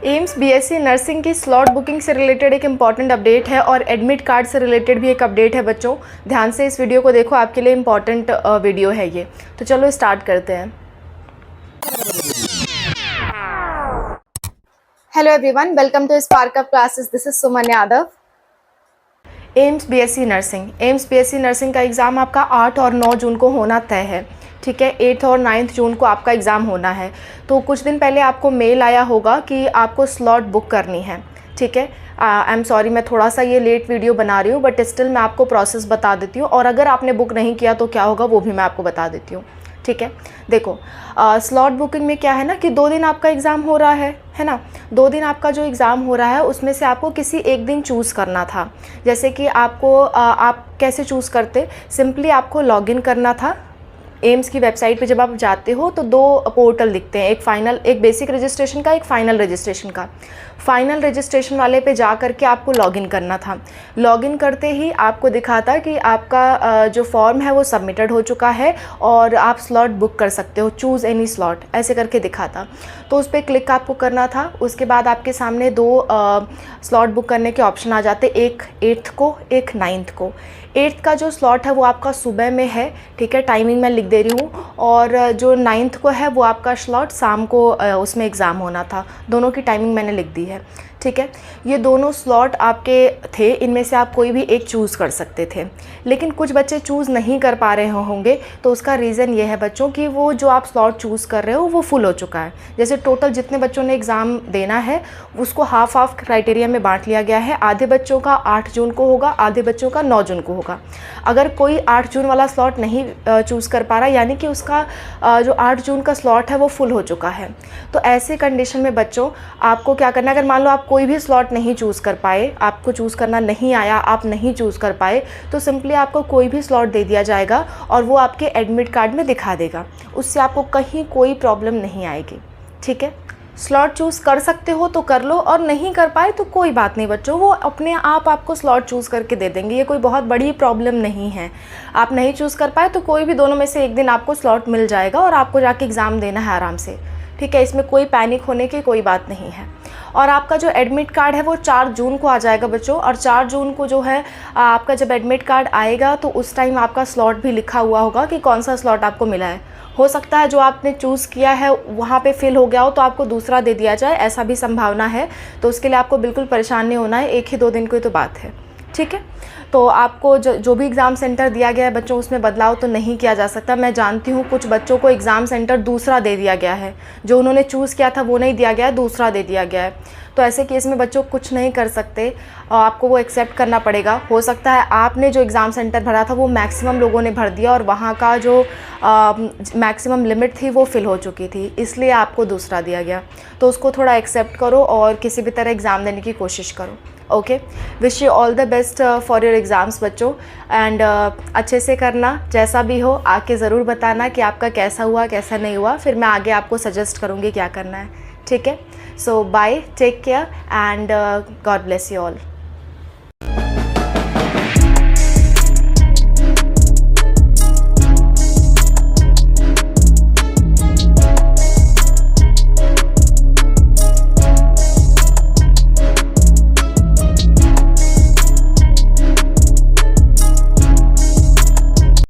AIIMS BSc nursing की slot booking से related एक इम्पॉर्टेंट अपडेट है और एडमिट कार्ड से रिलेटेड भी एक अपडेट है बच्चों। ध्यान से इस वीडियो को देखो, आपके लिए इम्पॉर्टेंट वीडियो है ये। तो चलो स्टार्ट करते हैं। Hello everyone, welcome to spark up classes. This is Suman Yadav. AIIMS BSc nursing का एग्ज़ाम आपका 8 और 9 जून को होना तय है। ठीक है, 8 और 9 जून को आपका एग्ज़ाम होना है। तो कुछ दिन पहले आपको मेल आया होगा कि आपको स्लॉट बुक करनी है। ठीक है, आई एम सॉरी, मैं थोड़ा सा ये लेट वीडियो बना रही हूँ, बट स्टिल मैं आपको प्रोसेस बता देती हूँ। और अगर आपने बुक नहीं किया तो क्या होगा वो भी मैं आपको बता देती हूँ। ठीक है, देखो स्लॉट बुकिंग में क्या है ना कि 2 दिन आपका एग्ज़ाम हो रहा है ना। 2 दिन आपका जो एग्ज़ाम हो रहा है उसमें से आपको किसी एक दिन चूज़ करना था। जैसे कि आपको आप कैसे चूज़ करते, सिंपली आपको लॉगिन करना था। एम्स की वेबसाइट पे जब आप जाते हो तो 2 पोर्टल दिखते हैं, एक बेसिक रजिस्ट्रेशन का, एक फ़ाइनल रजिस्ट्रेशन का। फ़ाइनल रजिस्ट्रेशन वाले पे जा कर के आपको लॉगिन करना था। लॉगिन करते ही आपको दिखाता कि आपका जो फॉर्म है वो सबमिटेड हो चुका है और आप स्लॉट बुक कर सकते हो, चूज़ एनी स्लॉट ऐसे करके दिखाता। तो उस पर क्लिक आपको करना था। उसके बाद आपके सामने 2 स्लॉट बुक करने के ऑप्शन आ जाते, एक 8th को, एक 9th को। 8th का जो स्लॉट है वो आपका सुबह में है। ठीक है, टाइमिंग मैं लिख दे रही हूँ। और जो 9th को है वो आपका स्लॉट शाम को उसमें एग्ज़ाम होना था। दोनों की टाइमिंग मैंने लिख दी है। ठीक है, ये दोनों स्लॉट आपके थे, इनमें से आप कोई भी एक चूज़ कर सकते थे। लेकिन कुछ बच्चे चूज़ नहीं कर पा रहे होंगे, तो उसका रीज़न ये है बच्चों कि वो जो आप स्लॉट चूज़ कर रहे हो वो फुल हो चुका है। जैसे टोटल जितने बच्चों ने एग्ज़ाम देना है उसको हाफ हाफ क्राइटेरिया में बांट लिया गया है। आधे बच्चों का 8 जून को होगा, आधे बच्चों का 9 जून को होगा। अगर कोई 8 जून वाला स्लॉट नहीं चूज़ कर पा रहा, यानी कि उसका जो 8 जून का स्लॉट है वो फुल हो चुका है। तो ऐसे कंडीशन में बच्चों आपको क्या करना है, अगर मान लो आप कोई भी स्लॉट नहीं चूज़ कर पाए, आपको चूज़ करना नहीं आया, आप नहीं चूज़ कर पाए, तो सिंपली आपको कोई भी स्लॉट दे दिया जाएगा और वो आपके एडमिट कार्ड में दिखा देगा। उससे आपको कहीं कोई प्रॉब्लम नहीं आएगी। ठीक है, स्लॉट चूज़ कर सकते हो तो कर लो, और नहीं कर पाए तो कोई बात नहीं बच्चों, वो अपने आप आपको स्लॉट चूज़ करके दे देंगे। ये कोई बहुत बड़ी प्रॉब्लम नहीं है। आप नहीं चूज़ कर पाए तो कोई भी दोनों में से एक दिन आपको स्लॉट मिल जाएगा और आपको जाके एग्ज़ाम देना है आराम से। ठीक है, इसमें कोई पैनिक होने की कोई बात नहीं है। और आपका जो एडमिट कार्ड है वो 4 जून को आ जाएगा बच्चों। और 4 जून को जो है आपका जब एडमिट कार्ड आएगा तो उस टाइम आपका स्लॉट भी लिखा हुआ होगा कि कौन सा स्लॉट आपको मिला है। हो सकता है जो आपने चूज़ किया है वहाँ पे फिल हो गया हो तो आपको दूसरा दे दिया जाए, ऐसा भी संभावना है। तो उसके लिए आपको बिल्कुल परेशान नहीं होना है, 1 ही 2 दिन की तो बात है। ठीक है, तो आपको जो भी एग्ज़ाम सेंटर दिया गया है बच्चों उसमें बदलाव तो नहीं किया जा सकता। मैं जानती हूँ कुछ बच्चों को एग्ज़ाम सेंटर दूसरा दे दिया गया है, जो उन्होंने चूज़ किया था वो नहीं दिया गया है, दूसरा दे दिया गया है। तो ऐसे केस में बच्चों कुछ नहीं कर सकते, आपको वो एक्सेप्ट करना पड़ेगा। हो सकता है आपने जो एग्ज़ाम सेंटर भरा था वो मैक्सिमम लोगों ने भर दिया और वहाँ का जो मैक्सिमम लिमिट थी वो फिल हो चुकी थी, इसलिए आपको दूसरा दिया गया। तो उसको थोड़ा एक्सेप्ट करो और किसी भी तरह एग्ज़ाम देने की कोशिश करो। Okay, wish you all the best for your exams बच्चों। एंड अच्छे से करना, जैसा भी हो आके ज़रूर बताना कि आपका कैसा हुआ कैसा नहीं हुआ, फिर मैं आगे आपको सजेस्ट करूँगी क्या करना है। ठीक है, so bye, take care and God bless you all.